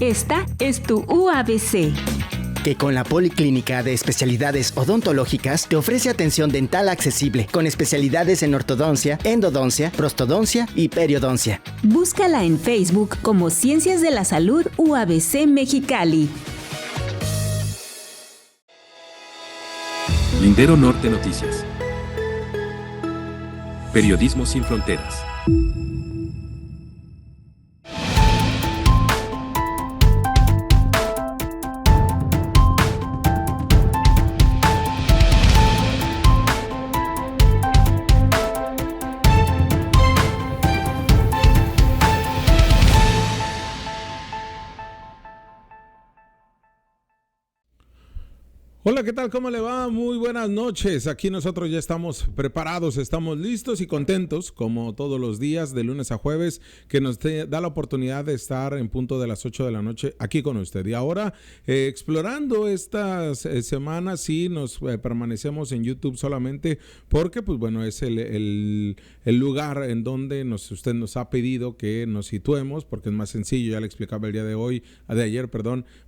Esta es tu UABC. Que con la Policlínica de Especialidades Odontológicas te ofrece atención dental accesible con especialidades en ortodoncia, endodoncia, prostodoncia y periodoncia. Búscala en Facebook como Ciencias de la Salud UABC Mexicali. Lindero Norte Noticias. Periodismo sin fronteras. Hola, ¿qué tal? ¿Cómo le va? Muy buenas noches. Aquí nosotros ya estamos preparados, estamos listos y contentos, como todos los días, de lunes a jueves, que nos da la oportunidad de estar en punto de las 8 de la noche aquí con usted. Y ahora, explorando estas semanas, sí, nos permanecemos en YouTube solamente porque, pues bueno, es el lugar en donde usted nos ha pedido que nos situemos, porque es más sencillo, ya le explicaba el día de ayer,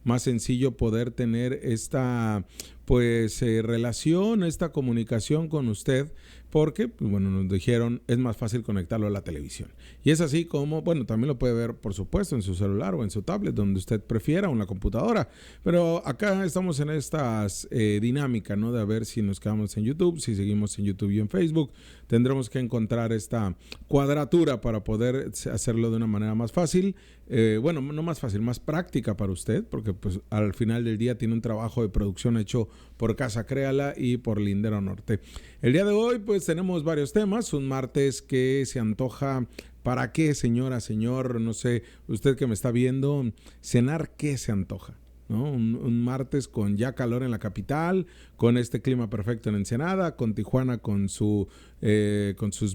más sencillo poder tener esta relación, esta comunicación con usted, porque, pues bueno, nos dijeron, es más fácil conectarlo a la televisión. Y es así como, bueno, también lo puede ver, por supuesto, en su celular o en su tablet, donde usted prefiera, o en la computadora. Pero acá estamos en esta dinámica, ¿no? De a ver si nos quedamos en YouTube, si seguimos en YouTube y en Facebook. Tendremos que encontrar esta cuadratura para poder hacerlo de una manera más fácil. Bueno, no más fácil, más práctica para usted, porque pues al final del día tiene un trabajo de producción hecho por Casa Créala y por Lindero Norte. El día de hoy pues tenemos varios temas, un martes que se antoja. ¿Para qué, señora, señor? No sé, usted que me está viendo, cenar, ¿qué se antoja? ¿No? Un martes con ya calor en la capital, con este clima perfecto en Ensenada, con Tijuana con sus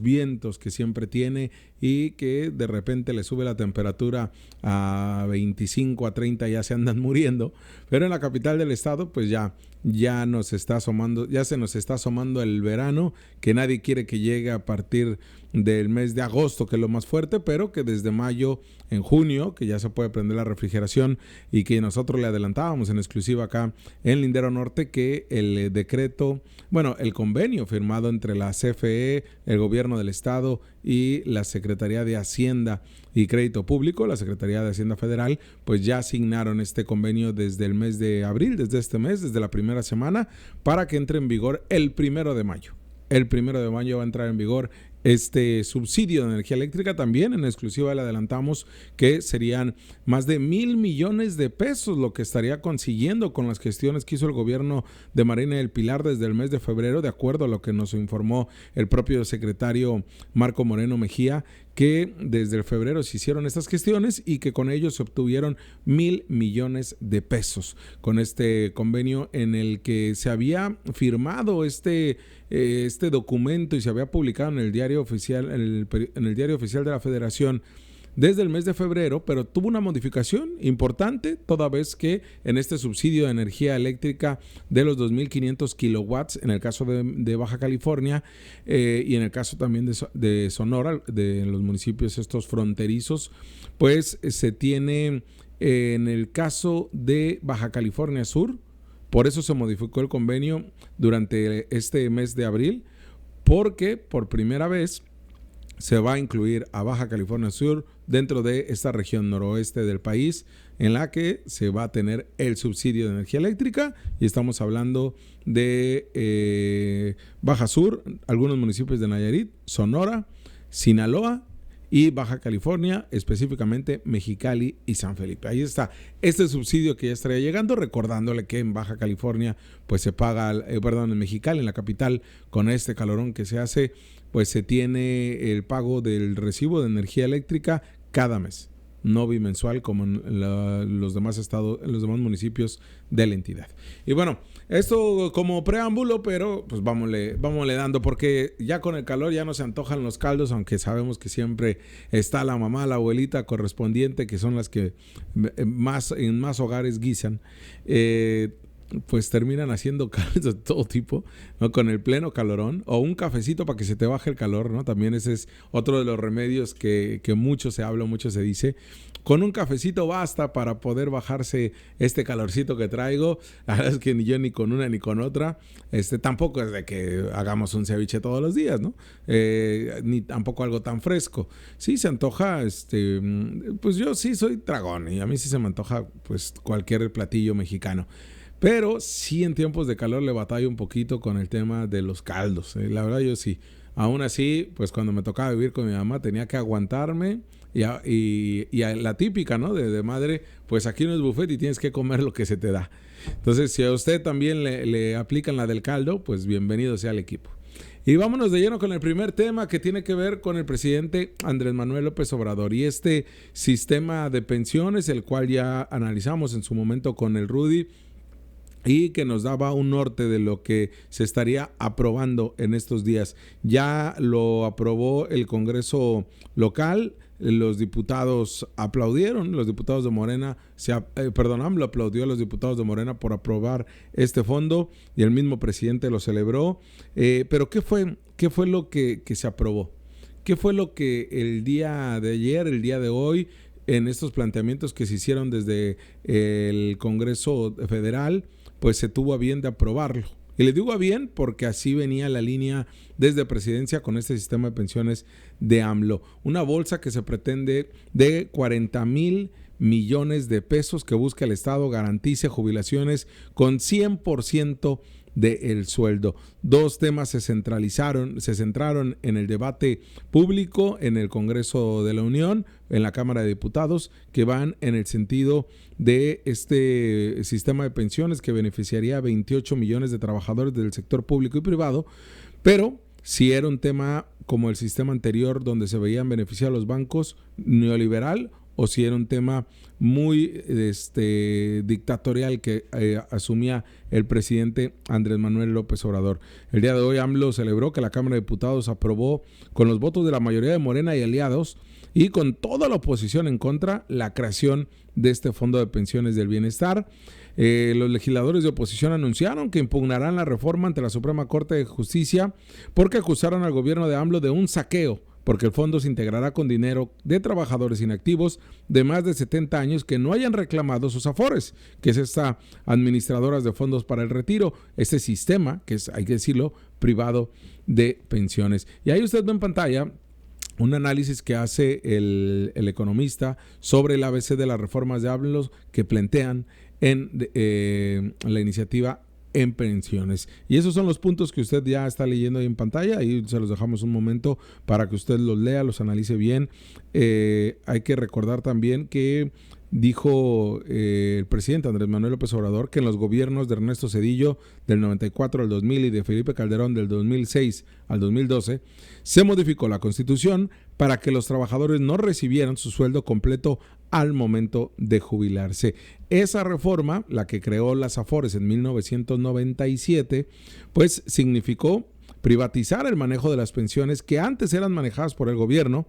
vientos que siempre tiene y que de repente le sube la temperatura a 25, a 30, ya se andan muriendo, pero en la capital del estado pues ya se nos está asomando el verano, que nadie quiere que llegue a partir del mes de agosto, que es lo más fuerte, pero que desde mayo, en junio, que ya se puede prender la refrigeración y que nosotros le adelantábamos en exclusiva acá en Lindero Norte que el convenio firmado entre la CFE, el gobierno del estado y la Secretaría de Hacienda y Crédito Público, la Secretaría de Hacienda Federal, pues ya asignaron este convenio desde el mes de abril, desde este mes, desde la primera semana, para que entre en vigor el 1 de mayo. El 1 de mayo va a entrar en vigor este subsidio de energía eléctrica. También en exclusiva le adelantamos que serían más de 1,000 millones de pesos lo que estaría consiguiendo con las gestiones que hizo el gobierno de Marina del Pilar desde el mes de febrero, de acuerdo a lo que nos informó el propio secretario Marco Moreno Mejía, que desde el febrero se hicieron estas gestiones y que con ellos se obtuvieron 1,000 millones de pesos con este convenio en el que se había firmado este documento y se había publicado en el diario oficial, en el diario oficial de la Federación desde el mes de febrero, pero tuvo una modificación importante, toda vez que en este subsidio de energía eléctrica de los 2,500 kilowatts, en el caso de Baja California y en el caso también de Sonora, de los municipios estos fronterizos, pues se tiene en el caso de Baja California Sur. Por eso se modificó el convenio durante este mes de abril, porque por primera vez se va a incluir a Baja California Sur dentro de esta región noroeste del país, en la que se va a tener el subsidio de energía eléctrica, y estamos hablando de Baja Sur, algunos municipios de Nayarit, Sonora, Sinaloa y Baja California, específicamente Mexicali y San Felipe. Ahí está este subsidio que ya estaría llegando, recordándole que en Baja California pues se paga, en Mexicali, en la capital, con este calorón que se hace, pues se tiene el pago del recibo de energía eléctrica cada mes, no bimensual como en los demás estados, en los demás municipios de la entidad. Y bueno, esto como preámbulo, pero pues vámonos dando, porque ya con el calor ya no se antojan los caldos, aunque sabemos que siempre está la mamá, la abuelita correspondiente, que son las que en más hogares guisan. pues terminan haciendo caldos de todo tipo, ¿no? Con el pleno calorón, o un cafecito para que se te baje el calor, ¿no? También ese es otro de los remedios que mucho se habla, mucho se dice. Con un cafecito basta para poder bajarse este calorcito que traigo. La verdad es que ni yo ni con una ni con otra. Tampoco es de que hagamos un ceviche todos los días, ¿no? Ni tampoco algo tan fresco. Sí se antoja, pues yo sí soy tragón y a mí sí se me antoja pues cualquier platillo mexicano. Pero sí en tiempos de calor le batallo un poquito con el tema de los caldos. La verdad yo sí. Aún así, pues cuando me tocaba vivir con mi mamá tenía que aguantarme y a la típica, ¿no? De madre, pues aquí no es buffet y tienes que comer lo que se te da. Entonces, si a usted también le aplican la del caldo, pues bienvenido sea al equipo. Y vámonos de lleno con el primer tema que tiene que ver con el presidente Andrés Manuel López Obrador y este sistema de pensiones, el cual ya analizamos en su momento con el Rudy, y que nos daba un norte de lo que se estaría aprobando en estos días. Ya lo aprobó el Congreso local, los diputados aplaudieron, los diputados de Morena, AMLO aplaudió a los diputados de Morena por aprobar este fondo y el mismo presidente lo celebró. Pero ¿qué fue lo que se aprobó? ¿Qué fue lo que el día de ayer, el día de hoy, en estos planteamientos que se hicieron desde el Congreso Federal, pues se tuvo a bien de aprobarlo? Y le digo a bien porque así venía la línea desde presidencia con este sistema de pensiones de AMLO. Una bolsa que se pretende de 40,000 millones de pesos que busca el Estado garantice jubilaciones con 100% del sueldo. Dos temas se centraron en el debate público en el Congreso de la Unión, en la Cámara de Diputados, que van en el sentido de este sistema de pensiones que beneficiaría a 28 millones de trabajadores del sector público y privado, pero si era un tema como el sistema anterior donde se veían beneficiados los bancos, neoliberal, o si era un tema muy dictatorial que asumía el presidente Andrés Manuel López Obrador. El día de hoy AMLO celebró que la Cámara de Diputados aprobó con los votos de la mayoría de Morena y aliados y con toda la oposición en contra la creación de este Fondo de Pensiones del Bienestar. Los legisladores de oposición anunciaron que impugnarán la reforma ante la Suprema Corte de Justicia porque acusaron al gobierno de AMLO de un saqueo, porque el fondo se integrará con dinero de trabajadores inactivos de más de 70 años que no hayan reclamado sus afores, que es esta administradoras de fondos para el retiro, este sistema, que es, hay que decirlo, privado de pensiones. Y ahí usted ve en pantalla un análisis que hace el economista sobre el ABC de las reformas de AMLO que plantean en la iniciativa en pensiones. Y esos son los puntos que usted ya está leyendo ahí en pantalla. Ahí se los dejamos un momento para que usted los lea, los analice bien. Hay que recordar también que dijo el presidente Andrés Manuel López Obrador que en los gobiernos de Ernesto Zedillo del 94 al 2000 y de Felipe Calderón del 2006 al 2012 se modificó la Constitución para que los trabajadores no recibieran su sueldo completo al momento de jubilarse. Esa reforma, la que creó las Afores en 1997, pues significó privatizar el manejo de las pensiones que antes eran manejadas por el gobierno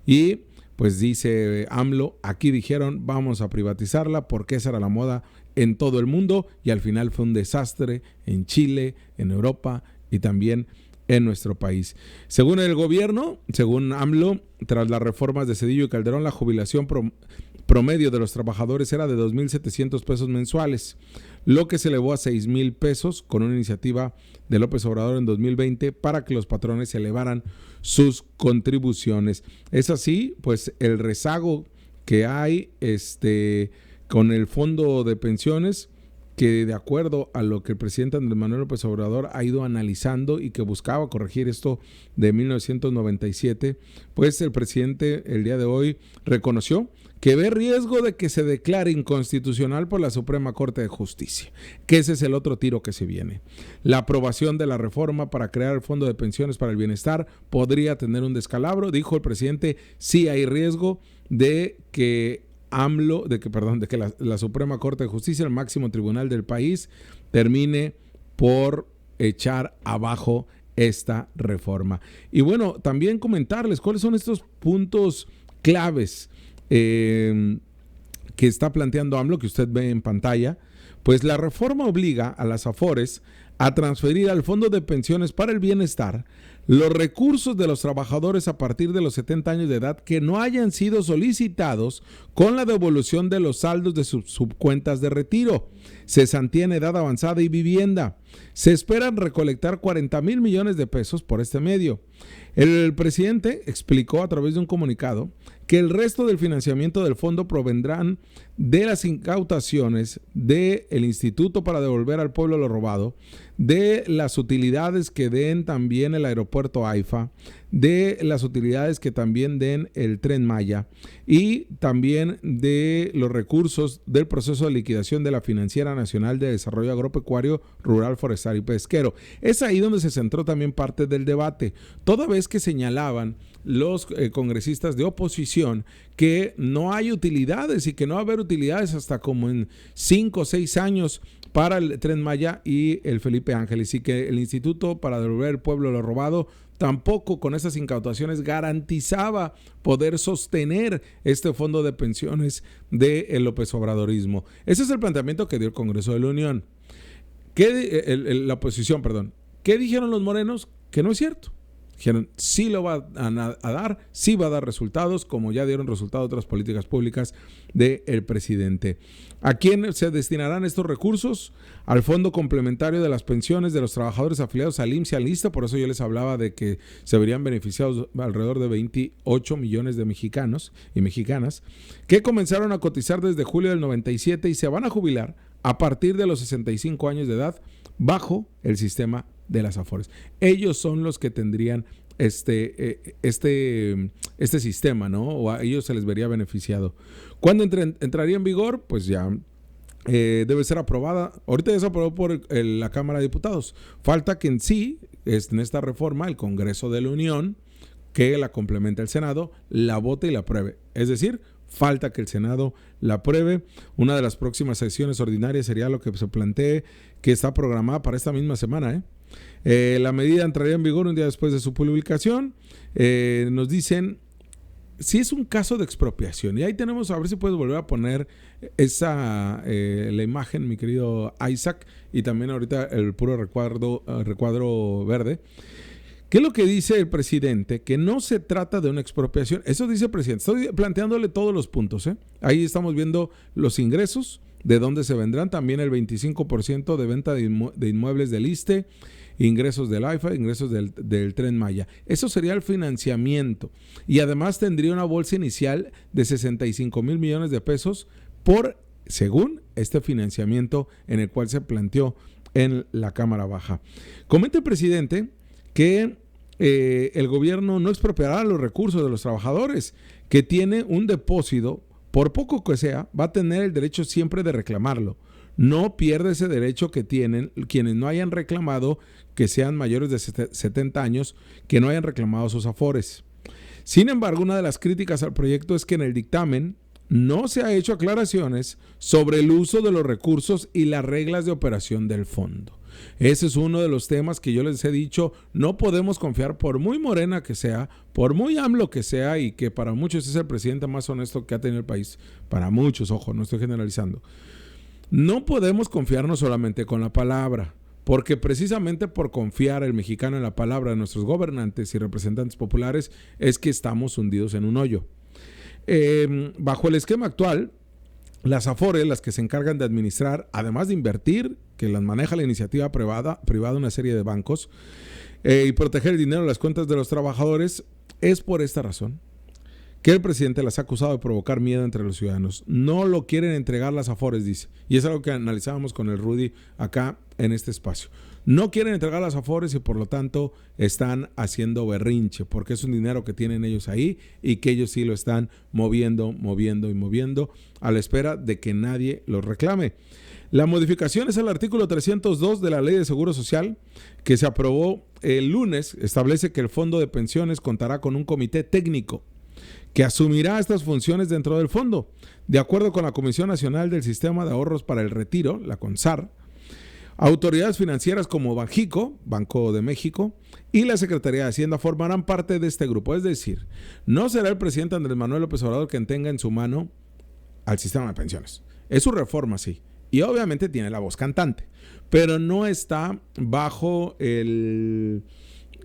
y pues dice AMLO, aquí dijeron vamos a privatizarla porque esa era la moda en todo el mundo y al final fue un desastre en Chile, en Europa y también en nuestro país. Según el gobierno, según AMLO, tras las reformas de Zedillo y Calderón, la jubilación promedio de los trabajadores era de 2,700 pesos mensuales, lo que se elevó a 6,000 pesos con una iniciativa de López Obrador en 2020 para que los patrones elevaran sus contribuciones. Es así, pues el rezago que hay con el fondo de pensiones, que de acuerdo a lo que el presidente Andrés Manuel López Obrador ha ido analizando y que buscaba corregir esto de 1997, pues el presidente el día de hoy reconoció que ve riesgo de que se declare inconstitucional por la Suprema Corte de Justicia, que ese es el otro tiro que se viene. La aprobación de la reforma para crear el Fondo de Pensiones para el Bienestar podría tener un descalabro, dijo el presidente, sí hay riesgo de que la Suprema Corte de Justicia, el máximo tribunal del país, termine por echar abajo esta reforma. Y bueno, también comentarles cuáles son estos puntos claves que está planteando AMLO, que usted ve en pantalla, Pues la reforma obliga a las AFORES a transferir al Fondo de Pensiones para el Bienestar los recursos de los trabajadores a partir de los 70 años de edad que no hayan sido solicitados con la devolución de los saldos de sus subcuentas de retiro, cesantía en edad avanzada y vivienda. Se esperan recolectar 40,000 millones de pesos por este medio. El presidente explicó a través de un comunicado que el resto del financiamiento del fondo provendrán de las incautaciones del Instituto para devolver al pueblo lo robado, de las utilidades que den también el aeropuerto AIFA, de las utilidades que también den el Tren Maya y también de los recursos del proceso de liquidación de la Financiera Nacional de Desarrollo Agropecuario, Rural, Forestal y Pesquero. Es ahí donde se centró también parte del debate, toda vez que señalaban los congresistas de oposición que no hay utilidades y que no va a haber utilidades hasta como en 5 o 6 años para el Tren Maya y el Felipe Ángeles, y que el Instituto para devolver al pueblo lo robado tampoco con esas incautaciones garantizaba poder sostener este fondo de pensiones del López Obradorismo. Ese es el planteamiento que dio el Congreso de la Unión. La oposición, perdón. ¿Qué dijeron los morenos? Que no es cierto. Dijeron, sí lo va a dar, sí va a dar resultados, como ya dieron resultados otras políticas públicas del presidente. ¿A quién se destinarán estos recursos? Al Fondo Complementario de las Pensiones de los Trabajadores afiliados al IMSS y al ISSSTE. Por eso yo les hablaba de que se verían beneficiados alrededor de 28 millones de mexicanos y mexicanas que comenzaron a cotizar desde julio del 97 y se van a jubilar a partir de los 65 años de edad bajo el sistema de las AFORES. Ellos son los que tendrían este sistema, ¿no? O a ellos se les vería beneficiado. ¿Cuándo entraría en vigor? Pues ya debe ser aprobada. Ahorita ya se aprobó por la Cámara de Diputados. Falta que en esta reforma, el Congreso de la Unión, que la complementa el Senado, la vote y la apruebe. Es decir, falta que el Senado la apruebe. Una de las próximas sesiones ordinarias sería lo que se plantee, que está programada para esta misma semana, la medida entraría en vigor un día después de su publicación. Nos dicen si es un caso de expropiación, y ahí tenemos, a ver si puedes volver a poner la imagen, mi querido Isaac, y también ahorita el puro recuadro verde. ¿Qué es lo que dice el presidente? Que no se trata de una expropiación. Eso dice el presidente. Estoy planteándole todos los puntos, Ahí estamos viendo los ingresos, de dónde se vendrán, también el 25% de venta de inmuebles del ISSSTE, ingresos del AIFA, ingresos del Tren Maya. Eso sería el financiamiento. Y además tendría una bolsa inicial de 65,000 millones de pesos según este financiamiento en el cual se planteó en la Cámara Baja. Comenta el presidente que el gobierno no expropiará los recursos de los trabajadores, que tiene un depósito, por poco que sea, va a tener el derecho siempre de reclamarlo. No pierde ese derecho que tienen quienes no hayan reclamado, que sean mayores de 70 años, que no hayan reclamado sus afores. Sin embargo, una de las críticas al proyecto es que en el dictamen no se ha hecho aclaraciones sobre el uso de los recursos y las reglas de operación del fondo. Ese es uno de los temas que yo les he dicho, no podemos confiar, por muy morena que sea, por muy AMLO que sea, y que para muchos es el presidente más honesto que ha tenido el país, para muchos, ojo, no estoy generalizando. No podemos confiarnos solamente con la palabra, porque precisamente por confiar el mexicano en la palabra de nuestros gobernantes y representantes populares es que estamos hundidos en un hoyo. Bajo el esquema actual, las AFORES, las que se encargan de administrar, además de invertir, que las maneja la iniciativa privada una serie de bancos, y proteger el dinero de las cuentas de los trabajadores, es por esta razón que el presidente las ha acusado de provocar miedo entre los ciudadanos. No lo quieren entregar las AFORES, dice. Y es algo que analizábamos con el Rudy acá en este espacio. No quieren entregar las AFORES y por lo tanto están haciendo berrinche, porque es un dinero que tienen ellos ahí y que ellos sí lo están moviendo a la espera de que nadie los reclame. La modificación es el artículo 302 de la Ley de Seguro Social, que se aprobó el lunes. Establece que el Fondo de Pensiones contará con un comité técnico que asumirá estas funciones dentro del fondo. De acuerdo con la Comisión Nacional del Sistema de Ahorros para el Retiro, la CONSAR, autoridades financieras como Banxico, Banco de México, y la Secretaría de Hacienda formarán parte de este grupo. Es decir, no será el presidente Andrés Manuel López Obrador quien tenga en su mano al sistema de pensiones. Es su reforma, sí. y obviamente tiene la voz cantante, pero no está bajo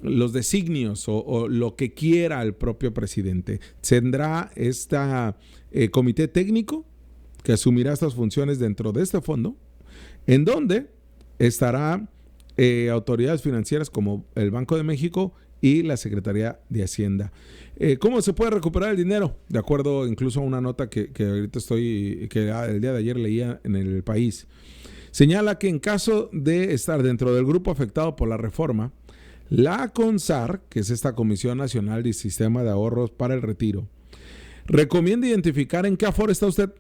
los designios o lo que quiera el propio presidente. Tendrá comité técnico que asumirá estas funciones dentro de este fondo, en donde estará autoridades financieras como el Banco de México y la Secretaría de Hacienda. ¿Cómo se puede recuperar el dinero? De acuerdo incluso a una nota que ahorita que el día de ayer leía en El País. Señala que en caso de estar dentro del grupo afectado por la reforma, la CONSAR, que es esta Comisión Nacional de Sistema de Ahorros para el Retiro, recomienda identificar en qué aforo está usted.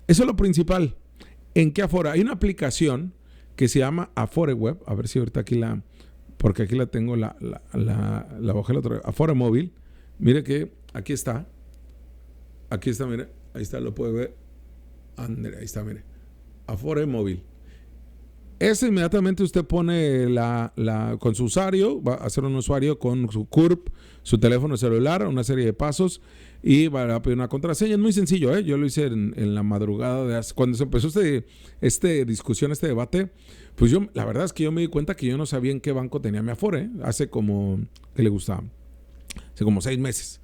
Eso es lo principal. ¿En qué aforo? Hay una aplicación que se llama Afore Web. A ver si ahorita porque aquí la tengo, la bajé la otra vez. Afore Móvil. Mire que aquí está. Aquí está, mire. Ahí está, lo puede ver. André, ahí está, mire. Afore Móvil. Inmediatamente usted pone con su usuario, va a hacer un usuario con su CURP, su teléfono celular, una serie de pasos y va a pedir una contraseña. Es muy sencillo, ¿eh? Yo lo hice en la madrugada cuando se empezó este discusión, este debate. Pues la verdad es que yo me di cuenta que yo no sabía en qué banco tenía mi Afore, hace como 6 meses.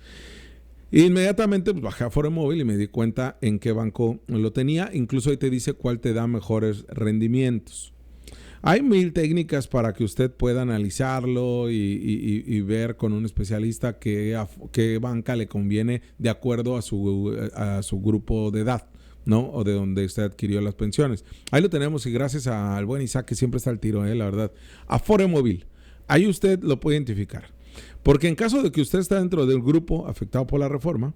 Inmediatamente pues, bajé a Afore Móvil y me di cuenta en qué banco lo tenía. Incluso ahí te dice cuál te da mejores rendimientos. Hay 1000 técnicas para que usted pueda analizarlo y ver con un especialista qué banca le conviene de acuerdo a su grupo de edad, ¿no? O de donde usted adquirió las pensiones. Ahí lo tenemos y gracias al buen Isaac que siempre está al tiro, la verdad. Afore Móvil, ahí usted lo puede identificar. Porque en caso de que usted está dentro del grupo afectado por la reforma,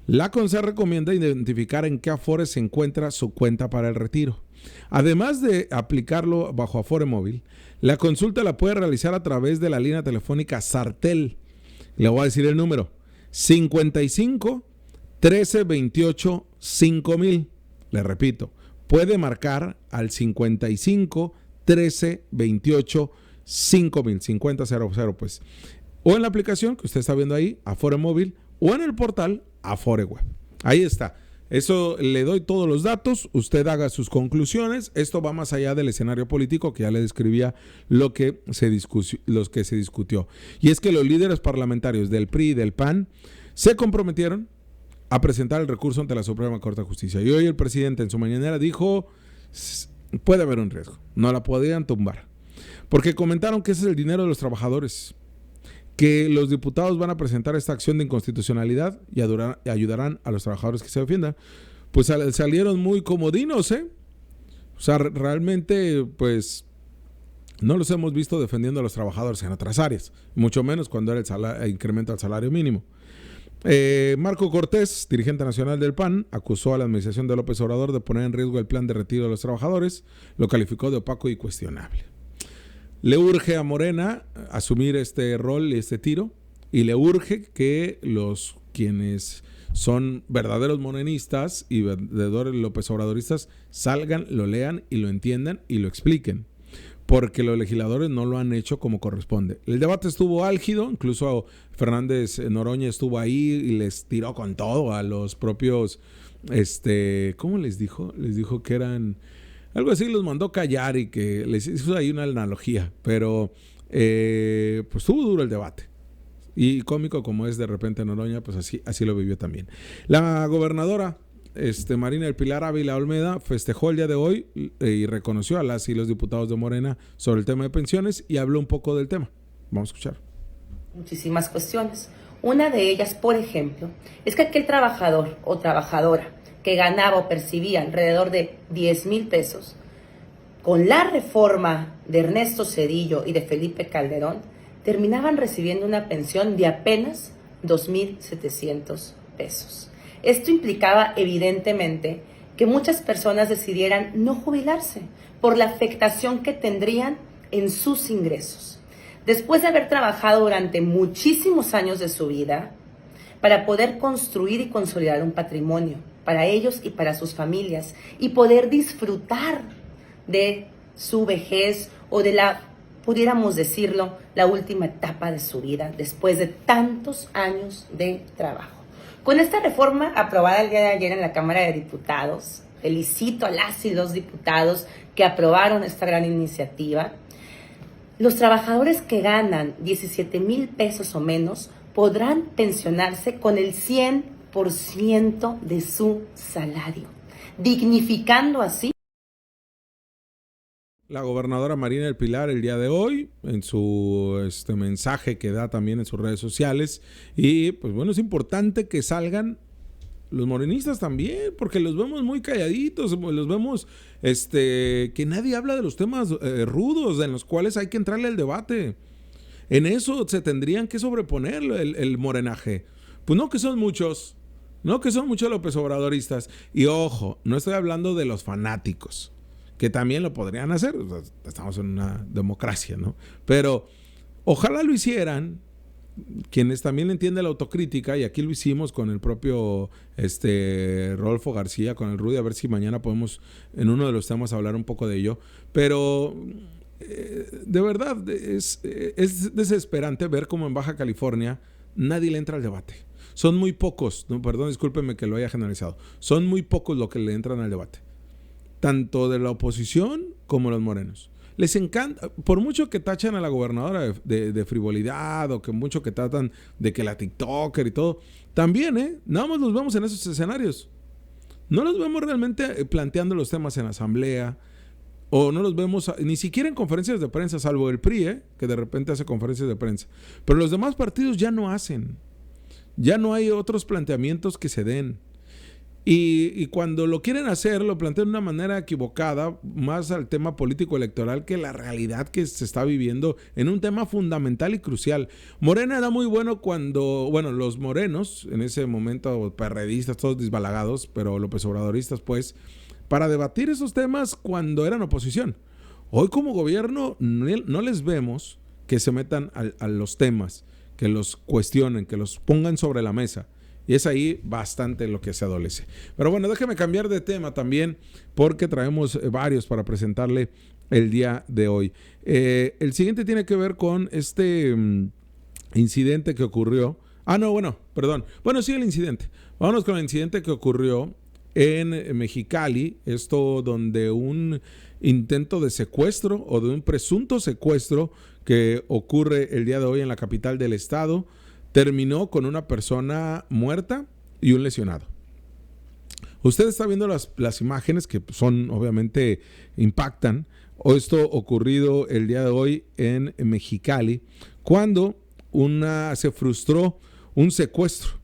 la CONSAR recomienda identificar en qué Afore se encuentra su cuenta para el retiro. Además de aplicarlo bajo Afore Móvil, la consulta la puede realizar a través de la línea telefónica Sartel. Le voy a decir el número: 55 13 28 5000. Le repito, puede marcar al 55 13 28 5000, 5000 pues. O en la aplicación que usted está viendo ahí, Afore Móvil, o en el portal Afore Web. Ahí está. Eso le doy todos los datos, usted haga sus conclusiones. Esto va más allá del escenario político que ya le describía lo que se discutió. Y es que los líderes parlamentarios del PRI y del PAN se comprometieron a presentar el recurso ante la Suprema Corte de Justicia. Y hoy el presidente en su mañanera dijo, puede haber un riesgo, no la podrían tumbar. Porque comentaron que ese es el dinero de los trabajadores, que los diputados van a presentar esta acción de inconstitucionalidad y ayudarán a los trabajadores que se defiendan. Pues salieron muy comodinos, ¿eh? O sea, realmente, pues, no los hemos visto defendiendo a los trabajadores en otras áreas, mucho menos cuando era el incremento al salario mínimo. Marco Cortés, dirigente nacional del PAN, acusó a la administración de López Obrador de poner en riesgo el plan de retiro de los trabajadores, lo calificó de opaco y cuestionable. Le urge a Morena asumir este rol y este tiro, y le urge que quienes son verdaderos morenistas y verdaderos López Obradoristas salgan, lo lean y lo entiendan y lo expliquen, porque los legisladores no lo han hecho como corresponde. El debate estuvo álgido, incluso Fernández Noroña estuvo ahí y les tiró con todo a los propios, ¿cómo les dijo? Les dijo que eran... Algo así, los mandó callar y que les hizo ahí una analogía, pero pues estuvo duro el debate. Y cómico como es de repente Noroña, pues así lo vivió también. La gobernadora Marina del Pilar Ávila Olmeda festejó el día de hoy y reconoció a las y los diputados de Morena sobre el tema de pensiones y habló un poco del tema. Vamos a escuchar. Muchísimas cuestiones. Una de ellas, por ejemplo, es que aquel trabajador o trabajadora que ganaba o percibía alrededor de 10,000 pesos, con la reforma de Ernesto Zedillo y de Felipe Calderón, terminaban recibiendo una pensión de apenas 2,700 pesos. Esto implicaba evidentemente que muchas personas decidieran no jubilarse por la afectación que tendrían en sus ingresos. Después de haber trabajado durante muchísimos años de su vida para poder construir y consolidar un patrimonio para ellos y para sus familias y poder disfrutar de su vejez o de pudiéramos decirlo, la última etapa de su vida después de tantos años de trabajo. Con esta reforma aprobada el día de ayer en la Cámara de Diputados, felicito a las y los diputados que aprobaron esta gran iniciativa. Los trabajadores que ganan 17,000 pesos o menos podrán pensionarse con el 100% de su salario, dignificando así. La gobernadora Marina del Pilar el día de hoy, en su mensaje que da también en sus redes sociales, y pues bueno, es importante que salgan los morenistas también, porque los vemos muy calladitos, los vemos que nadie habla de los temas rudos en los cuales hay que entrarle al debate. En eso se tendrían que sobreponer el morenaje. Pues no que son muchos López Obradoristas. Y ojo, no estoy hablando de los fanáticos, que también lo podrían hacer. O sea, estamos en una democracia, ¿no? Pero ojalá lo hicieran quienes también entienden la autocrítica, y aquí lo hicimos con el propio Rodolfo García, con el Rudy, a ver si mañana podemos en uno de los temas hablar un poco de ello. Pero de verdad es desesperante ver cómo en Baja California nadie le entra al debate. Son muy pocos, no, perdón, discúlpeme que lo haya generalizado, son muy pocos los que le entran al debate, tanto de la oposición como los morenos. Les encanta, por mucho que tachan a la gobernadora de frivolidad, o que mucho que tratan de que la TikToker y todo, también, nada más los vemos en esos escenarios. No los vemos realmente planteando los temas en asamblea, o no los vemos ni siquiera en conferencias de prensa, salvo el PRI, que de repente hace conferencias de prensa. Pero los demás partidos ya no hacen. Ya no hay otros planteamientos que se den. Y cuando lo quieren hacer, lo plantean de una manera equivocada, más al tema político electoral que la realidad que se está viviendo en un tema fundamental y crucial. Morena era muy bueno cuando, los morenos, en ese momento perredistas, todos desbalagados, pero López Obradoristas, pues, para debatir esos temas cuando eran oposición. Hoy como gobierno no les vemos que se metan a los temas, que los cuestionen, que los pongan sobre la mesa. Y es ahí bastante lo que se adolece. Pero bueno, déjeme cambiar de tema también, porque traemos varios para presentarle el día de hoy. El siguiente tiene que ver con este incidente que ocurrió. Sí, el incidente. Vámonos con el incidente que ocurrió en Mexicali. Esto donde un intento de secuestro o de un presunto secuestro que ocurre el día de hoy en la capital del estado terminó con una persona muerta y un lesionado. Usted está viendo las imágenes que son, obviamente, impactan. Esto ocurrido el día de hoy en Mexicali, cuando se frustró un secuestro.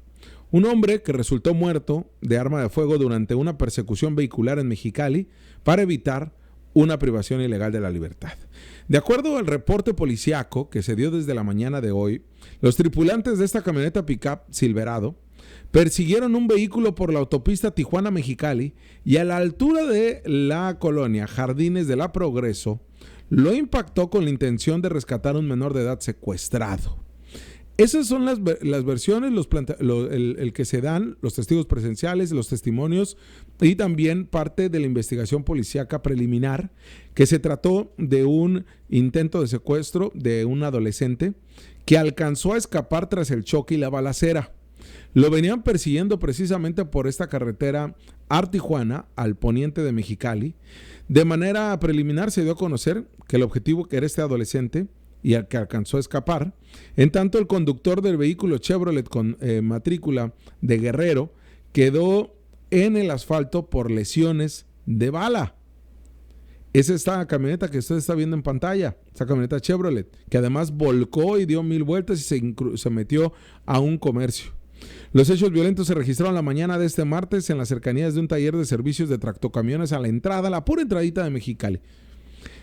Un hombre que resultó muerto de arma de fuego durante una persecución vehicular en Mexicali para evitar una privación ilegal de la libertad. De acuerdo al reporte policíaco que se dio desde la mañana de hoy, los tripulantes de esta camioneta pickup Silverado persiguieron un vehículo por la autopista Tijuana-Mexicali y a la altura de la colonia Jardines de la Progreso lo impactó con la intención de rescatar a un menor de edad secuestrado. Esas son las versiones, el que se dan, los testigos presenciales, los testimonios y también parte de la investigación policíaca preliminar, que se trató de un intento de secuestro de un adolescente que alcanzó a escapar tras el choque y la balacera. Lo venían persiguiendo precisamente por esta carretera Ar-Tijuana, al poniente de Mexicali. De manera preliminar se dio a conocer que el objetivo que era este adolescente y al que alcanzó a escapar. En tanto, el conductor del vehículo Chevrolet con matrícula de Guerrero quedó en el asfalto por lesiones de bala. Es esta camioneta que usted está viendo en pantalla, esta camioneta Chevrolet, que además volcó y dio 1000 vueltas y se metió a un comercio. Los hechos violentos se registraron la mañana de este martes en las cercanías de un taller de servicios de tractocamiones a la entrada, la pura entradita de Mexicali.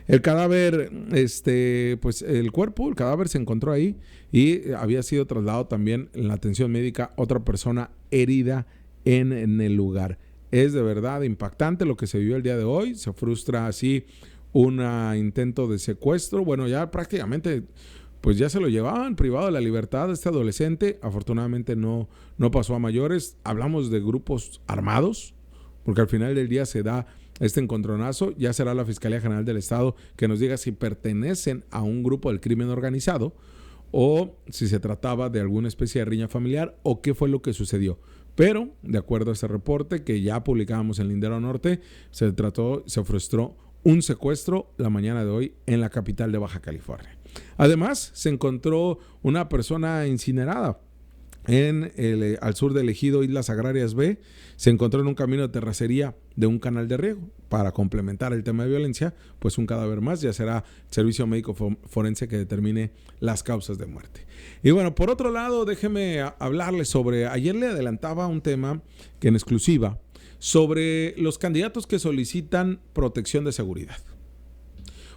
El cadáver, el cadáver se encontró ahí y había sido trasladado también en la atención médica otra persona herida en el lugar. Es de verdad impactante lo que se vio el día de hoy. Se frustra así un intento de secuestro. Bueno, ya prácticamente pues ya se lo llevaban privado de la libertad a este adolescente. Afortunadamente no pasó a mayores. Hablamos de grupos armados, porque al final del día se da este encontronazo. Ya será la Fiscalía General del Estado que nos diga si pertenecen a un grupo del crimen organizado o si se trataba de alguna especie de riña familiar o qué fue lo que sucedió. Pero, de acuerdo a este reporte que ya publicábamos en Lindero Norte, se frustró un secuestro la mañana de hoy en la capital de Baja California. Además, se encontró una persona incinerada al sur del ejido Islas Agrarias B. Se encontró en un camino de terracería de un canal de riego. Para complementar el tema de violencia, pues un cadáver más, ya será el servicio médico forense que determine las causas de muerte. Y bueno, por otro lado, déjeme hablarles sobre, ayer le adelantaba un tema que en exclusiva, sobre los candidatos que solicitan protección de seguridad.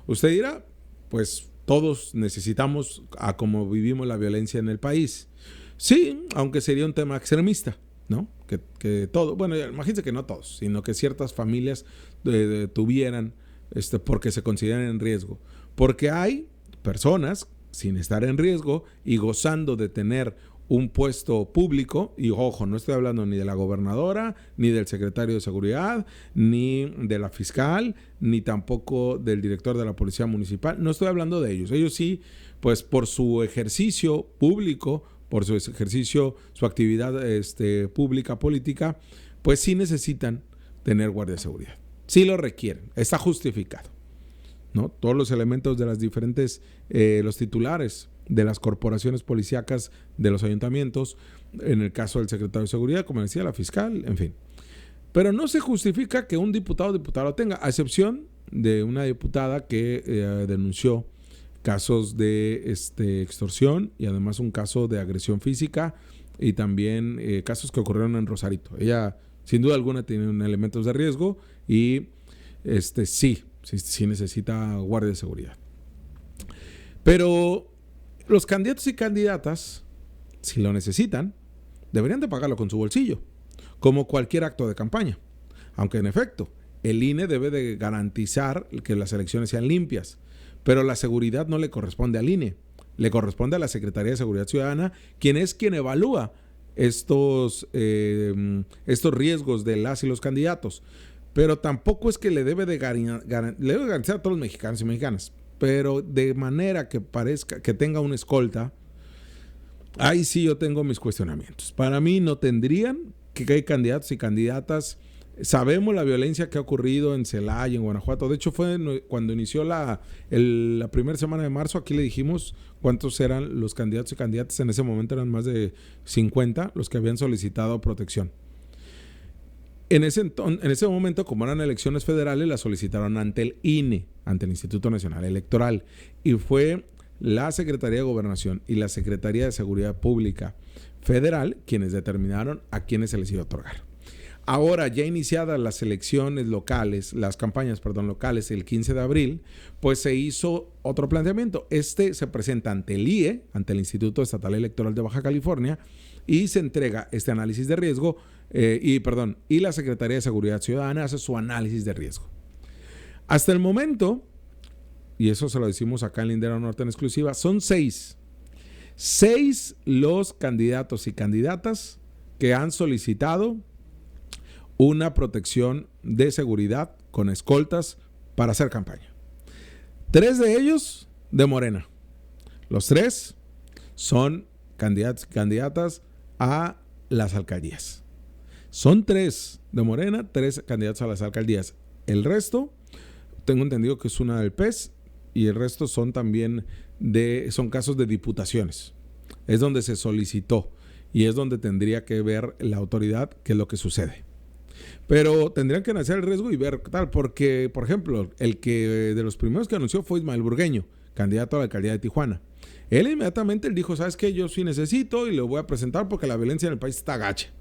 Usted dirá, pues todos necesitamos a cómo vivimos la violencia en el país. Sí, aunque sería un tema extremista, ¿no? Que todo, bueno, imagínense que no todos, sino que ciertas familias tuvieran, porque se consideran en riesgo. Porque hay personas sin estar en riesgo y gozando de tener un puesto público, y ojo, no estoy hablando ni de la gobernadora, ni del secretario de seguridad, ni de la fiscal, ni tampoco del director de la policía municipal, no estoy hablando de ellos. Ellos sí, pues por su ejercicio público, por su ejercicio, su actividad pública, política, pues sí necesitan tener guardia de seguridad. Sí lo requieren, está justificado, ¿no? Todos los elementos de las diferentes, los titulares de las corporaciones policíacas de los ayuntamientos, en el caso del secretario de seguridad, como decía, la fiscal, en fin. Pero no se justifica que un diputado o diputada lo tenga, a excepción de una diputada que denunció casos de extorsión y además un caso de agresión física y también casos que ocurrieron en Rosarito. Ella, sin duda alguna, tiene elementos de riesgo y sí necesita guardia de seguridad. Pero los candidatos y candidatas, si lo necesitan, deberían de pagarlo con su bolsillo, como cualquier acto de campaña. Aunque en efecto, el INE debe de garantizar que las elecciones sean limpias, pero la seguridad no le corresponde al INE, le corresponde a la Secretaría de Seguridad Ciudadana, quien evalúa estos riesgos de las y los candidatos. Pero tampoco es que le debe de garantizar a todos los mexicanos y mexicanas, pero de manera que parezca que tenga una escolta, ahí sí yo tengo mis cuestionamientos. Para mí no tendrían que hay candidatos y candidatas. Sabemos la violencia que ha ocurrido en Celaya, en Guanajuato. De hecho, fue cuando inició la primera semana de marzo. Aquí le dijimos cuántos eran los candidatos y candidatas. En ese momento eran más de 50 los que habían solicitado protección. En ese momento, como eran elecciones federales, la solicitaron ante el INE, ante el Instituto Nacional Electoral. Y fue la Secretaría de Gobernación y la Secretaría de Seguridad Pública Federal quienes determinaron a quienes se les iba a otorgar. Ahora, ya iniciadas las elecciones locales, las campañas, locales el 15 de abril, pues se hizo otro planteamiento. Se presenta ante el IE, ante el Instituto Estatal Electoral de Baja California, y se entrega este análisis de riesgo, y la Secretaría de Seguridad Ciudadana hace su análisis de riesgo. Hasta el momento, y eso se lo decimos acá en Lindero Norte en exclusiva, son 6 los candidatos y candidatas que han solicitado una protección de seguridad con escoltas para hacer campaña. 3 de ellos de Morena. Los 3 son candidatos y candidatas a las alcaldías. Son 3 de Morena, 3 candidatos a las alcaldías. El resto, tengo entendido que es una del PES y el resto son también son casos de diputaciones. Es donde se solicitó y es donde tendría que ver la autoridad qué es lo que sucede. Pero tendrían que analizar el riesgo y ver tal, porque, por ejemplo, el que de los primeros que anunció fue Ismael Burgueño, candidato a la alcaldía de Tijuana. Él inmediatamente dijo, ¿sabes qué? Yo sí necesito y lo voy a presentar porque la violencia en el país está gacha.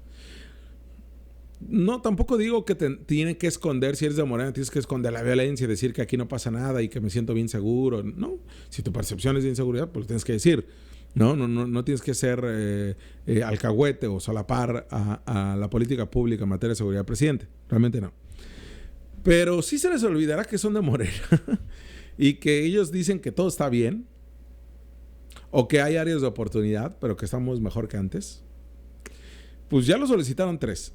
No, tampoco digo que tienen que esconder, si eres de Morena, tienes que esconder la violencia y decir que aquí no pasa nada y que me siento bien seguro. No, si tu percepción es de inseguridad, pues lo tienes que decir. No tienes que ser alcahuete o solapar a la política pública en materia de seguridad del presidente. Realmente no. Pero sí se les olvidará que son de Morena y que ellos dicen que todo está bien o que hay áreas de oportunidad, pero que estamos mejor que antes. Pues ya lo solicitaron 3.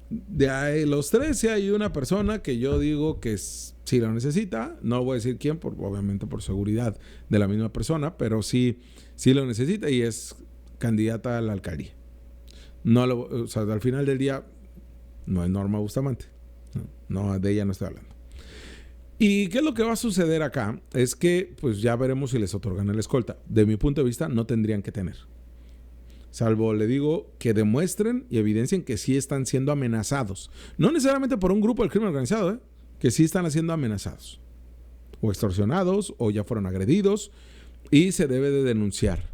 De ahí, los 3, sí hay una persona que yo digo que sí lo necesita. No voy a decir quién, obviamente por seguridad de la misma persona, pero sí lo necesita y es candidata a la alcaldía. o sea, al final del día no es Norma Bustamante. No, de ella no estoy hablando. ¿Y qué es lo que va a suceder acá? Es que pues ya veremos si les otorgan el escolta. De mi punto de vista, no tendrían que tener. Salvo, le digo, que demuestren y evidencien que sí están siendo amenazados. No necesariamente por un grupo del crimen organizado, que sí están siendo amenazados. O extorsionados, o ya fueron agredidos. Y se debe de denunciar.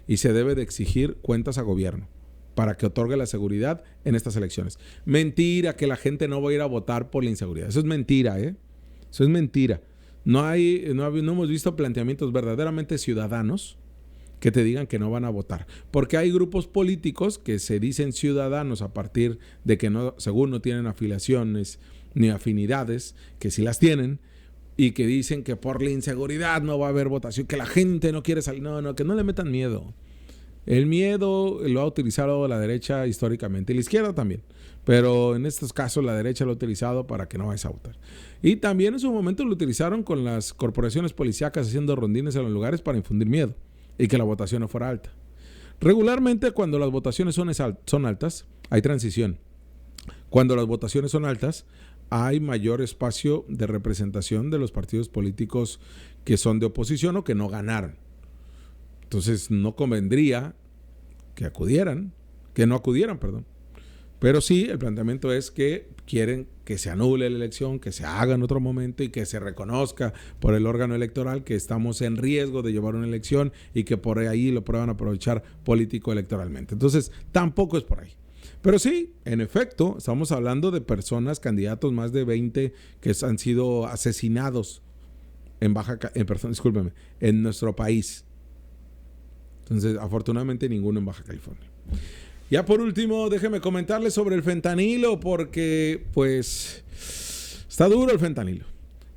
Y se debe de exigir cuentas a gobierno para que otorgue la seguridad en estas elecciones. Mentira que la gente no va a ir a votar por la inseguridad. Eso es mentira, Eso es mentira. No hemos visto planteamientos verdaderamente ciudadanos que te digan que no van a votar. Porque hay grupos políticos que se dicen ciudadanos a partir de que no, según no tienen afiliaciones ni afinidades, que sí las tienen, y que dicen que por la inseguridad no va a haber votación, que la gente no quiere salir. No, que no le metan miedo. El miedo lo ha utilizado la derecha históricamente y la izquierda también. Pero en estos casos la derecha lo ha utilizado para que no vayas a votar. Y también en su momento lo utilizaron con las corporaciones policíacas haciendo rondines en los lugares para infundir miedo y que la votación no fuera alta. Regularmente cuando las votaciones son altas, hay transición. Cuando las votaciones son altas, hay mayor espacio de representación de los partidos políticos que son de oposición o que no ganaron. Entonces no convendría que no acudieran. Pero sí, el planteamiento es que quieren que se anule la elección, que se haga en otro momento y que se reconozca por el órgano electoral que estamos en riesgo de llevar una elección y que por ahí lo puedan aprovechar político-electoralmente. Entonces, tampoco es por ahí. Pero sí, en efecto, estamos hablando de personas, candidatos, más de 20 que han sido asesinados en nuestro país. Entonces, afortunadamente, ninguno en Baja California. Ya por último, déjeme comentarles sobre el fentanilo, porque pues está duro el fentanilo.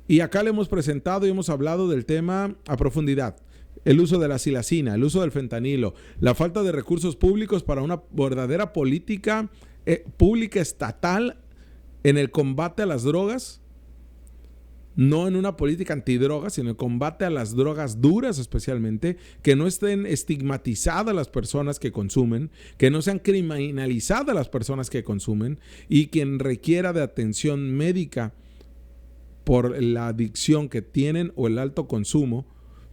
Y acá le hemos presentado y hemos hablado del tema a profundidad. El uso de la silacina, el uso del fentanilo, la falta de recursos públicos para una verdadera política pública estatal en el combate a las drogas. No en una política antidrogas, sino en combate a las drogas duras especialmente, que no estén estigmatizadas las personas que consumen, que no sean criminalizadas las personas que consumen y quien requiera de atención médica por la adicción que tienen o el alto consumo,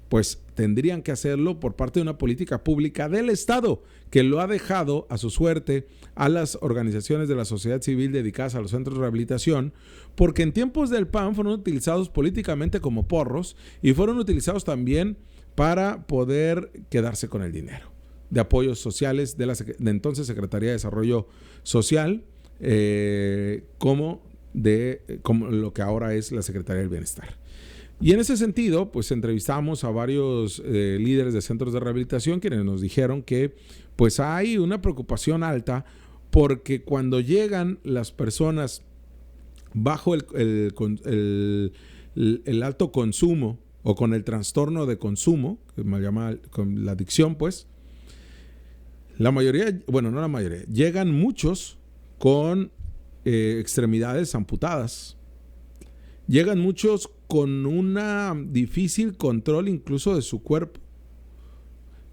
pues tendrían que hacerlo por parte de una política pública del Estado, que lo ha dejado a su suerte a las organizaciones de la sociedad civil dedicadas a los centros de rehabilitación, porque en tiempos del PAN fueron utilizados políticamente como porros y fueron utilizados también para poder quedarse con el dinero de apoyos sociales de la entonces Secretaría de Desarrollo Social, como lo que ahora es la Secretaría del Bienestar. Y en ese sentido, pues entrevistamos a varios líderes de centros de rehabilitación quienes nos dijeron que pues hay una preocupación alta porque cuando llegan las personas bajo el alto consumo o con el trastorno de consumo, que me llama con la adicción, pues, la mayoría, bueno, no la mayoría, llegan muchos con extremidades amputadas. Llegan muchos con un difícil control incluso de su cuerpo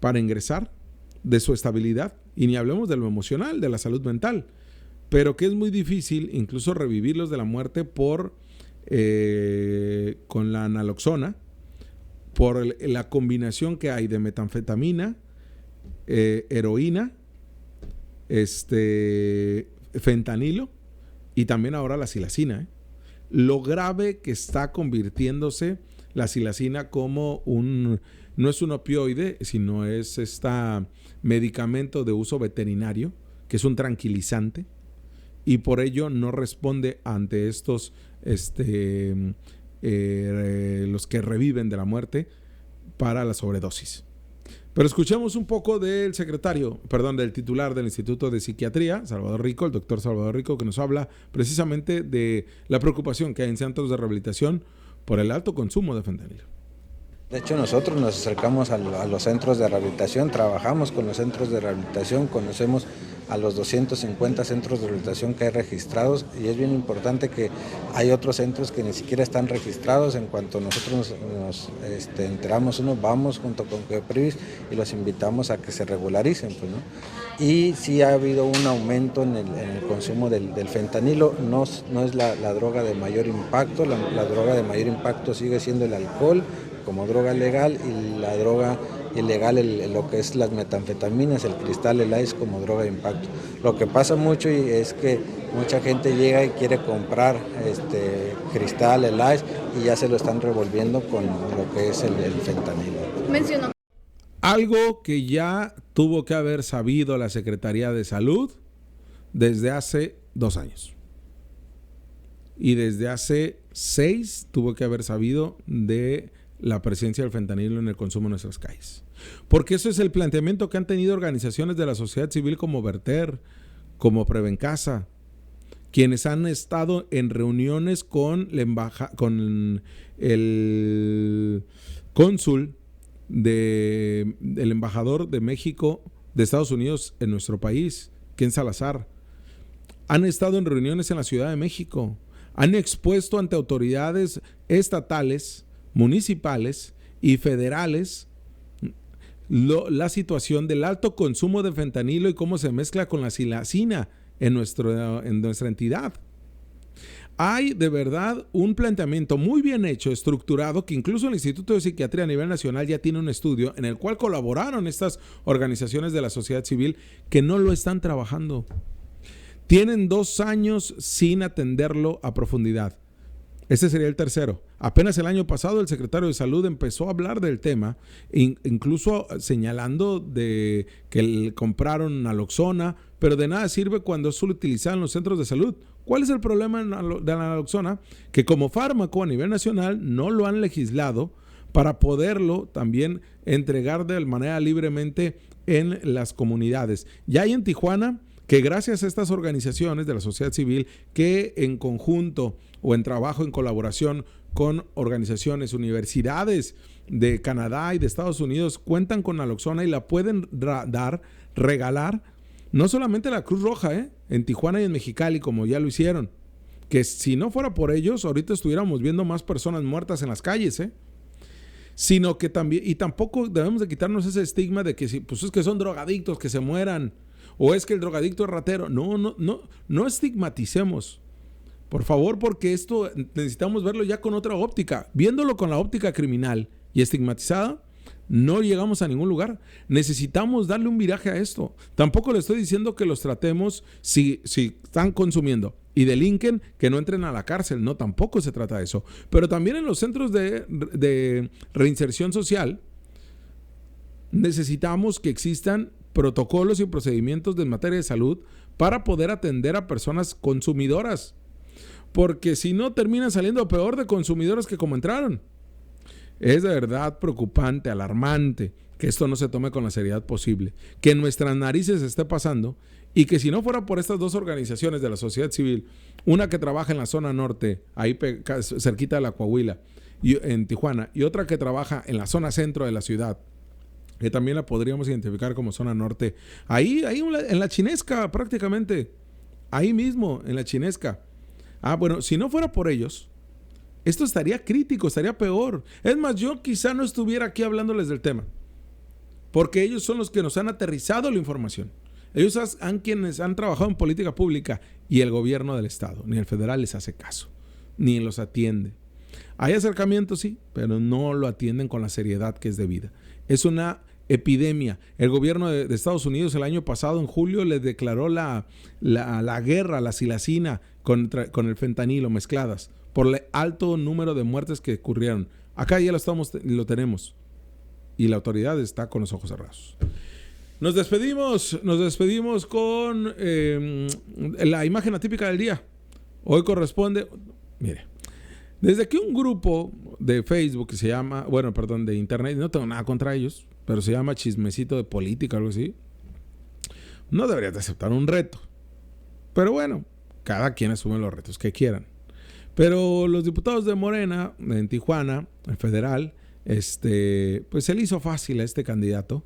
para ingresar, de su estabilidad, y ni hablemos de lo emocional, de la salud mental, pero que es muy difícil incluso revivirlos de la muerte con la naloxona, por la combinación que hay de metanfetamina, heroína, fentanilo y también ahora la silacina, Lo grave que está convirtiéndose la silacina como no es un opioide, sino es medicamento de uso veterinario, que es un tranquilizante, y por ello no responde ante estos, los que reviven de la muerte para la sobredosis. Pero escuchemos un poco del titular del Instituto de Psiquiatría, Salvador Rico, el doctor Salvador Rico, que nos habla precisamente de la preocupación que hay en centros de rehabilitación por el alto consumo de fentanilo. De hecho, nosotros nos acercamos a los centros de rehabilitación, trabajamos con los centros de rehabilitación, conocemos a los 250 centros de rehabilitación que hay registrados, y es bien importante que hay otros centros que ni siquiera están registrados. En cuanto nosotros nos enteramos uno, vamos junto con COEPRIVIS y los invitamos a que se regularicen, pues, ¿no? Y sí ha habido un aumento en el consumo del fentanilo. No es la droga de mayor impacto, la droga de mayor impacto sigue siendo el alcohol como droga legal, y la droga ilegal, lo que es las metanfetaminas, el cristal, el ice, como droga de impacto. Lo que pasa mucho es que mucha gente llega y quiere comprar cristal, el ice, y ya se lo están revolviendo con lo que es el fentanilo. Mencionó algo que ya tuvo que haber sabido la Secretaría de Salud desde hace 2 años. Y desde hace 6 tuvo que haber sabido de la presencia del fentanilo en el consumo en nuestras calles. Porque eso es el planteamiento que han tenido organizaciones de la sociedad civil como Verter, como Prevencasa, quienes han estado en reuniones con el cónsul el embajador de México, de Estados Unidos en nuestro país, Ken Salazar. Han estado en reuniones en la Ciudad de México, han expuesto ante autoridades estatales, municipales y federales la situación del alto consumo de fentanilo y cómo se mezcla con la silacina en nuestra entidad. Hay de verdad un planteamiento muy bien hecho, estructurado, que incluso el Instituto de Psiquiatría a nivel nacional ya tiene un estudio en el cual colaboraron estas organizaciones de la sociedad civil que no lo están trabajando. Tienen 2 años sin atenderlo a profundidad. Este sería el tercero. Apenas el año pasado el secretario de Salud empezó a hablar del tema, incluso señalando de que compraron naloxona, pero de nada sirve cuando es solo utilizado en los centros de salud. ¿Cuál es el problema de la naloxona? Que como fármaco a nivel nacional no lo han legislado para poderlo también entregar de manera libremente en las comunidades. Ya hay en Tijuana que gracias a estas organizaciones de la sociedad civil que en conjunto o en trabajo, en colaboración con organizaciones, universidades de Canadá y de Estados Unidos cuentan con naloxona y la pueden regalar, no solamente la Cruz Roja, en Tijuana y en Mexicali, como ya lo hicieron, que si no fuera por ellos, ahorita estuviéramos viendo más personas muertas en las calles, sino que también, y tampoco debemos de quitarnos ese estigma de que pues es que son drogadictos, que se mueran, o es que el drogadicto es ratero. No estigmaticemos, por favor, porque esto necesitamos verlo ya con otra óptica. Viéndolo con la óptica criminal y estigmatizada, no llegamos a ningún lugar. Necesitamos darle un viraje a esto. Tampoco le estoy diciendo que los tratemos si están consumiendo y delinquen, que no entren a la cárcel. No, tampoco se trata de eso. Pero también en los centros de reinserción social necesitamos que existan protocolos y procedimientos en materia de salud para poder atender a personas consumidoras. Porque si no, terminan saliendo peor de consumidores que como entraron. Es de verdad preocupante, alarmante que esto no se tome con la seriedad posible, que en nuestras narices esté pasando y que si no fuera por estas 2 organizaciones de la sociedad civil, una que trabaja en la zona norte, ahí cerquita de la Coahuila, en Tijuana, y otra que trabaja en la zona centro de la ciudad, que también la podríamos identificar como zona norte, ahí en la Chinesca prácticamente, ahí mismo en la Chinesca. Bueno, si no fuera por ellos, esto estaría crítico, estaría peor. Es más, yo quizá no estuviera aquí hablándoles del tema, porque ellos son los que nos han aterrizado la información. Ellos son quienes han trabajado en política pública y el gobierno del estado, ni el federal les hace caso, ni los atiende. Hay acercamientos, sí, pero no lo atienden con la seriedad que es debida. Es una epidemia. El gobierno de Estados Unidos el año pasado, en julio, le declaró la guerra a la silacina con el fentanilo mezcladas por el alto número de muertes que ocurrieron. Acá ya lo tenemos y la autoridad está con los ojos cerrados. Nos despedimos con la imagen atípica del día. Hoy corresponde, mire, desde que un grupo de Facebook que se llama, de internet, no tengo nada contra ellos, pero se llama Chismecito de Política, algo así, no deberías de aceptar un reto. Pero bueno, cada quien asume los retos que quieran. Pero los diputados de Morena en Tijuana, en federal, pues se le hizo fácil a este candidato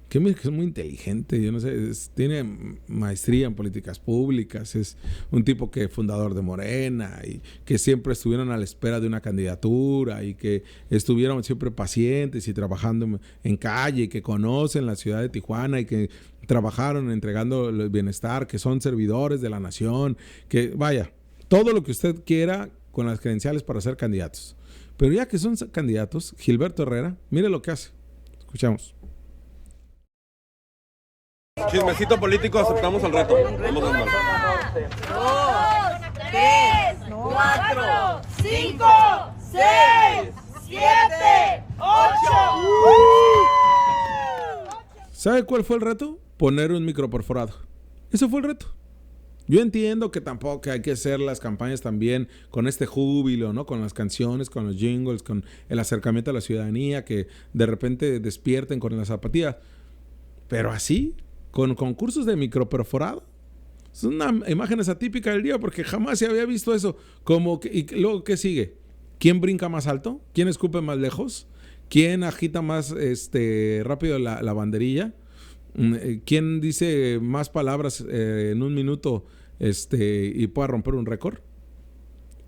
que es muy inteligente, yo no sé, tiene maestría en políticas públicas, es un tipo que es fundador de Morena y que siempre estuvieron a la espera de una candidatura y que estuvieron siempre pacientes y trabajando en calle, y que conocen la ciudad de Tijuana y que trabajaron entregando el bienestar, que son servidores de la nación, que vaya, todo lo que usted quiera con las credenciales para ser candidatos. Pero ya que son candidatos, Gilberto Herrera, mire lo que hace. Escuchamos. Chismecito político, aceptamos el reto. Vamos a andar. 2, 3, 4, 5, 6, 7, 8. ¿Sabe cuál fue el reto? Poner un micro perforado. Eso fue el reto. Yo entiendo que tampoco hay que hacer las campañas también con este júbilo, ¿no? Con las canciones, con los jingles, con el acercamiento a la ciudadanía, que de repente despierten con la zapatilla. Pero así, con concursos de microperforado, es una imagen atípica del día porque jamás se había visto eso. Y luego, ¿qué sigue? ¿Quién brinca más alto? ¿Quién escupe más lejos? ¿Quién agita más rápido la banderilla? ¿Quién dice más palabras en un minuto y pueda romper un récord?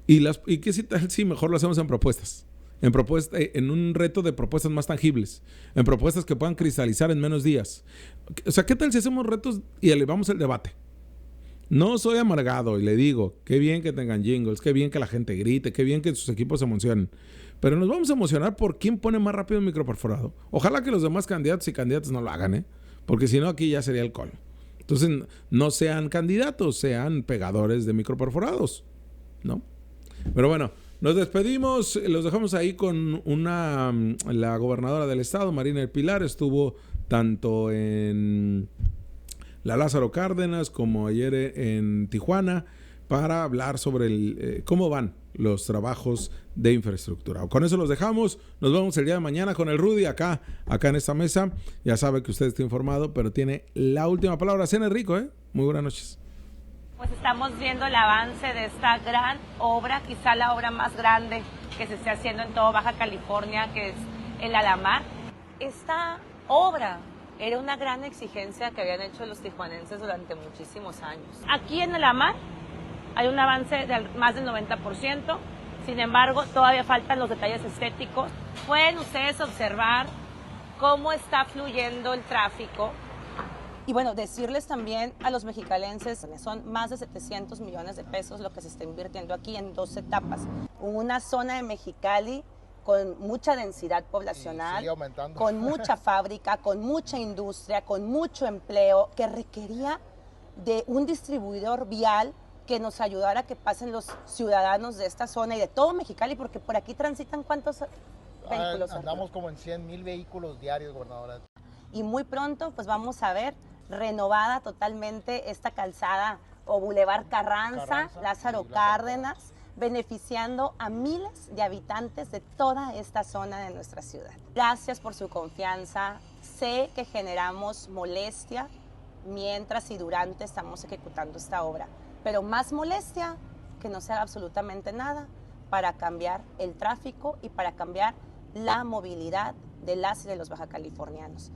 ¿Y qué tal si mejor lo hacemos en propuestas? En un reto de propuestas más tangibles, en propuestas que puedan cristalizar en menos días. O sea, ¿qué tal si hacemos retos y elevamos el debate? No soy amargado y le digo, qué bien que tengan jingles, qué bien que la gente grite, qué bien que sus equipos se emocionen. Pero nos vamos a emocionar por quién pone más rápido el microperforado. Ojalá que los demás candidatos y candidatas no lo hagan, porque si no aquí ya sería el colmo. Entonces no sean candidatos, sean pegadores de microperforados, ¿no? Pero bueno, nos despedimos, los dejamos ahí con la gobernadora del estado, Marina del Pilar, estuvo tanto en la Lázaro Cárdenas como ayer en Tijuana para hablar sobre cómo van los trabajos de infraestructura. Con eso los dejamos, nos vemos el día de mañana con el Rudy acá en esta mesa. Ya sabe que usted está informado, pero tiene la última palabra. Cene rico, Muy buenas noches. Pues estamos viendo el avance de esta gran obra, quizá la obra más grande que se esté haciendo en todo Baja California, que es el Alamar. Esta obra era una gran exigencia que habían hecho los tijuanenses durante muchísimos años. Aquí en Alamar hay un avance de más del 90%, sin embargo, todavía faltan los detalles estéticos. Pueden ustedes observar cómo está fluyendo el tráfico. Y bueno, decirles también a los mexicalenses, son más de 700 millones de pesos lo que se está invirtiendo aquí en 2 etapas. Una zona de Mexicali con mucha densidad poblacional, con mucha fábrica, con mucha industria, con mucho empleo, que requería de un distribuidor vial que nos ayudara a que pasen los ciudadanos de esta zona y de todo Mexicali, porque por aquí transitan ¿cuántos vehículos? Andamos como en 100,000 vehículos diarios, gobernadora. Y muy pronto pues vamos a ver renovada totalmente esta calzada o Boulevard Carranza, Lázaro Cárdenas, beneficiando a miles de habitantes de toda esta zona de nuestra ciudad. Gracias por su confianza. Sé que generamos molestia mientras y durante estamos ejecutando esta obra, pero más molestia que no se haga absolutamente nada para cambiar el tráfico y para cambiar la movilidad de las y de los bajacalifornianos.